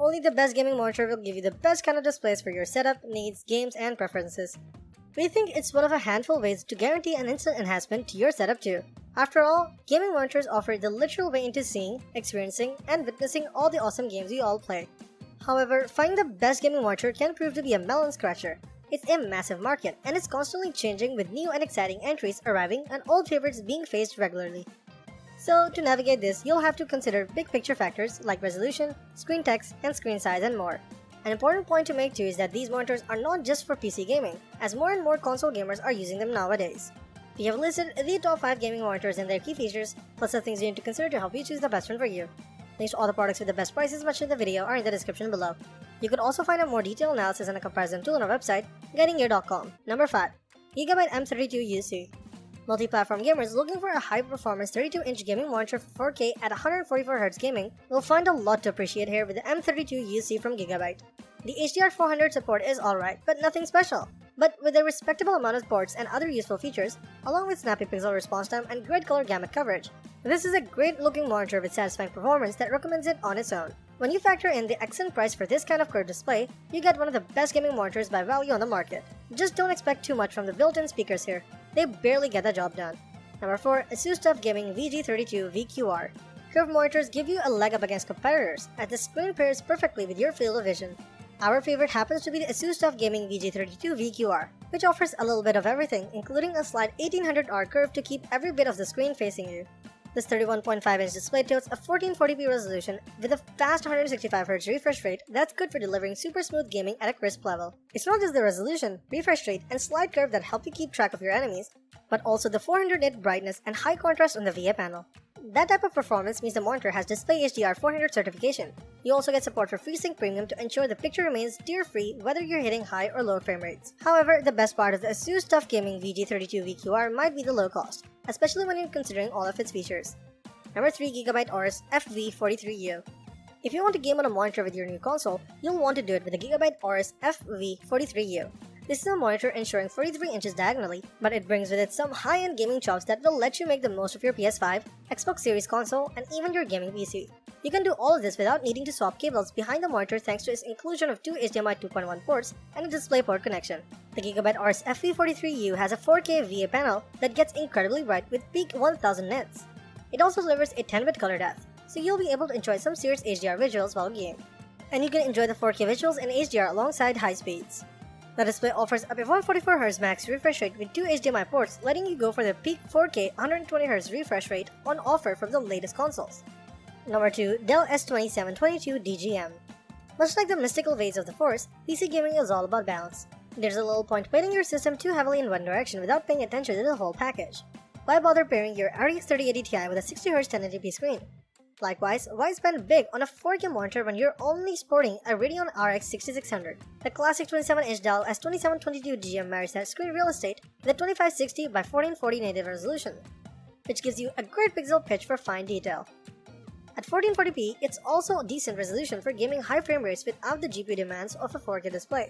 only the best gaming monitor will give you the best kind of displays for your setup, needs, games, and preferences. We think it's one of a handful ways to guarantee an instant enhancement to your setup too. After all, gaming monitors offer the literal way into seeing, experiencing, and witnessing all the awesome games we all play. However, finding the best gaming monitor can prove to be a melon scratcher. It's a massive market, and it's constantly changing with new and exciting entries arriving and old favorites being faced regularly. So, to navigate this, you'll have to consider big picture factors like resolution, screen text, and screen size, and more. An important point to make too is that these monitors are not just for PC gaming, as more and more console gamers are using them nowadays. We have listed the top 5 gaming monitors and their key features, plus the things you need to consider to help you choose the best one for you. Links to all the products with the best prices mentioned in the video are in the description below. You can also find a more detailed analysis and a comparison tool on our website, guidinggear.com. Number 5. Gigabyte M32UC. Multi-platform gamers looking for a high-performance 32-inch gaming monitor for 4K at 144Hz gaming will find a lot to appreciate here with the M32UC from Gigabyte. The HDR400 support is alright, but nothing special. But with a respectable amount of ports and other useful features, along with snappy pixel response time and great color gamut coverage, this is a great-looking monitor with satisfying performance that recommends it on its own. When you factor in the excellent price for this kind of curved display, you get one of the best gaming monitors by value on the market. Just don't expect too much from the built-in speakers here. They barely get the job done. Number 4. ASUS TUF Gaming VG32 VQR. Curved monitors give you a leg up against competitors, as the screen pairs perfectly with your field of vision. Our favorite happens to be the ASUS TUF Gaming VG32 VQR, which offers a little bit of everything, including a slight 1800R curve to keep every bit of the screen facing you. This 31.5-inch display totes a 1440p resolution with a fast 165Hz refresh rate that's good for delivering super smooth gaming at a crisp level. It's not just the resolution, refresh rate, and slight curve that help you keep track of your enemies, but also the 400 nit brightness and high contrast on the VA panel. That type of performance means the monitor has Display HDR 400 certification. You also get support for FreeSync Premium to ensure the picture remains tear-free whether you're hitting high or low frame rates. However, the best part of the ASUS TUF Gaming VG32 VQR might be the low cost, especially when you're considering all of its features. Number 3. Gigabyte Aorus FV43U. If you want to game on a monitor with your new console, you'll want to do it with the Gigabyte Aorus FV43U. This is a monitor ensuring 43 inches diagonally, but it brings with it some high-end gaming chops that will let you make the most of your PS5, Xbox Series console, and even your gaming PC. You can do all of this without needing to swap cables behind the monitor thanks to its inclusion of 2 HDMI 2.1 ports and a DisplayPort connection. The Gigabyte Aorus FV43U has a 4K VA panel that gets incredibly bright with peak 1000 nits. It also delivers a 10-bit color depth, so you'll be able to enjoy some serious HDR visuals while gaming. And you can enjoy the 4K visuals in HDR alongside high speeds. The display offers up a 144Hz max refresh rate with 2 HDMI ports, letting you go for the peak 4K 120Hz refresh rate on offer from the latest consoles. Number 2. Dell S2722 DGM. Much like the mystical ways of the Force, PC gaming is all about balance. There's a little point weighting your system too heavily in one direction without paying attention to the whole package. Why bother pairing your RTX 3080 Ti with a 60Hz 1080p screen? Likewise, why spend big on a 4K monitor when you're only sporting a Radeon RX 6600? The classic 27-inch Dell S2722 DGM marries that screen real estate with a 2560 by 1440 native resolution, which gives you a great pixel pitch for fine detail. At 1440p, it's also a decent resolution for gaming high frame rates without the GPU demands of a 4K display.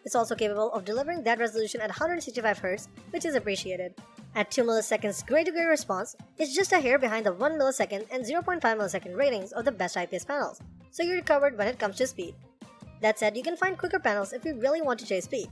It's also capable of delivering that resolution at 165Hz, which is appreciated. At 2 milliseconds gray-to-gray response, it's just a hair behind the 1 millisecond and 0.5 millisecond ratings of the best IPS panels, so you're covered when it comes to speed. That said, you can find quicker panels if you really want to chase speed.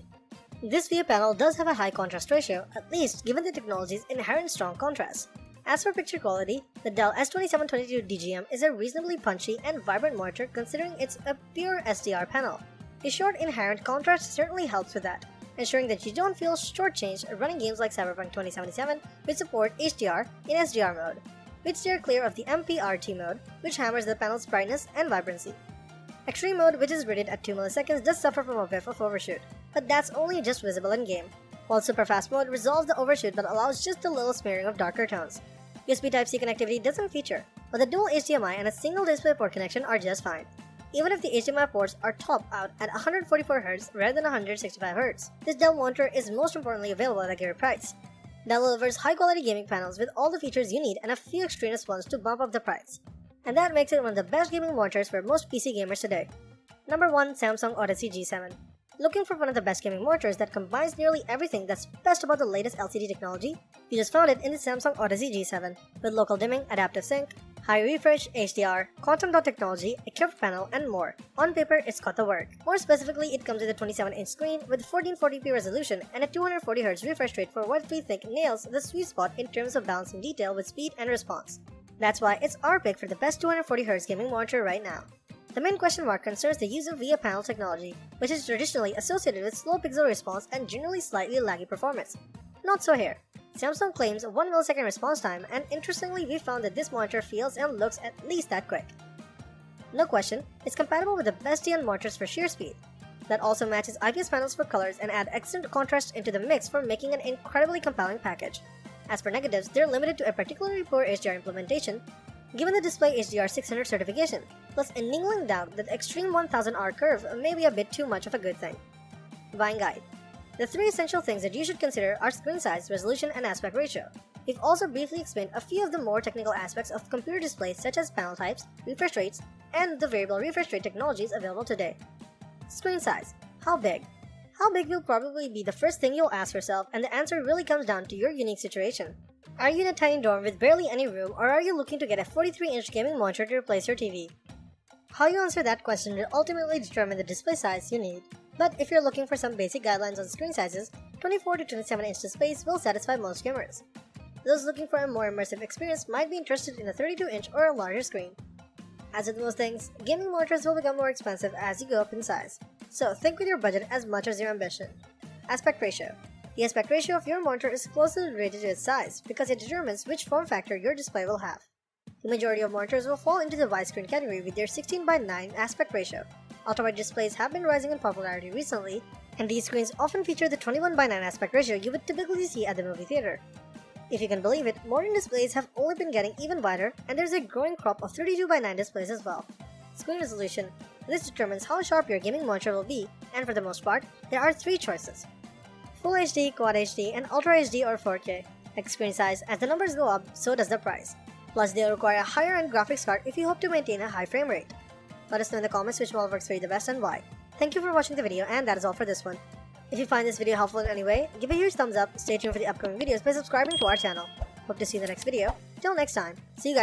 This VA panel does have a high contrast ratio, at least given the technology's inherent strong contrast. As for picture quality, the Dell S2722 DGM is a reasonably punchy and vibrant monitor considering it's a pure SDR panel. The short inherent contrast certainly helps with that, ensuring that you don't feel shortchanged running games like Cyberpunk 2077, which support HDR in SDR mode, which steer clear of the MPRT mode, which hammers the panel's brightness and vibrancy. Extreme mode, which is rated at 2 milliseconds, does suffer from a whiff of overshoot, but that's only just visible in-game, while super fast mode resolves the overshoot but allows just a little smearing of darker tones. USB Type-C connectivity doesn't feature, but the dual HDMI and a single DisplayPort connection are just fine. Even if the HDMI ports are topped out at 144Hz rather than 165Hz, this Dell monitor is most importantly available at a great price. Dell delivers high-quality gaming panels with all the features you need and a few extraneous ones to bump up the price. And that makes it one of the best gaming monitors for most PC gamers today. Number 1. Samsung Odyssey G7. Looking for one of the best gaming monitors that combines nearly everything that's best about the latest LCD technology? You just found it in the Samsung Odyssey G7, with local dimming, adaptive sync, High refresh, HDR, quantum dot technology, a curved panel, and more. On paper, it's got the work. More specifically, it comes with a 27-inch screen with 1440p resolution and a 240Hz refresh rate for what we think nails the sweet spot in terms of balancing detail with speed and response. That's why it's our pick for the best 240Hz gaming monitor right now. The main question mark concerns the use of VIA panel technology, which is traditionally associated with slow pixel response and generally slightly laggy performance. Not so here. Samsung claims 1 millisecond response time, and interestingly we found that this monitor feels and looks at least that quick. No question, it's compatible with the best TN monitors for sheer speed. That also matches IPS panels for colors and add excellent contrast into the mix for making an incredibly compelling package. As for negatives, they're limited to a particularly poor HDR implementation, given the display HDR 600 certification, plus a niggling doubt that the extreme 1000R curve may be a bit too much of a good thing. Buying guide. The 3 essential things that you should consider are screen size, resolution, and aspect ratio. We've also briefly explained a few of the more technical aspects of computer displays such as panel types, refresh rates, and the variable refresh rate technologies available today. Screen size. How big? How big will probably be the first thing you'll ask yourself, and the answer really comes down to your unique situation. Are you in a tiny dorm with barely any room, or are you looking to get a 43-inch gaming monitor to replace your TV? How you answer that question will ultimately determine the display size you need. But if you're looking for some basic guidelines on screen sizes, 24 to 27-inch displays will satisfy most gamers. Those looking for a more immersive experience might be interested in a 32-inch or a larger screen. As with most things, gaming monitors will become more expensive as you go up in size, so think with your budget as much as your ambition. Aspect ratio. The aspect ratio of your monitor is closely related to its size because it determines which form factor your display will have. The majority of monitors will fall into the widescreen category with their 16:9 aspect ratio. Ultrawide displays have been rising in popularity recently, and these screens often feature the 21:9 aspect ratio you would typically see at the movie theater. If you can believe it, modern displays have only been getting even wider, and there's a growing crop of 32:9 displays as well. Screen resolution. This determines how sharp your gaming monitor will be, and for the most part, there are 3 choices: Full HD, Quad HD, and Ultra HD or 4K. Like screen size, as the numbers go up, so does the price. Plus, they'll require a higher-end graphics card if you hope to maintain a high frame rate. Let us know in the comments which model works for you the best and why. Thank you for watching the video, and that is all for this one. If you find this video helpful in any way, give a huge thumbs up, stay tuned for the upcoming videos by subscribing to our channel. Hope to see you in the next video. Till next time, see you guys.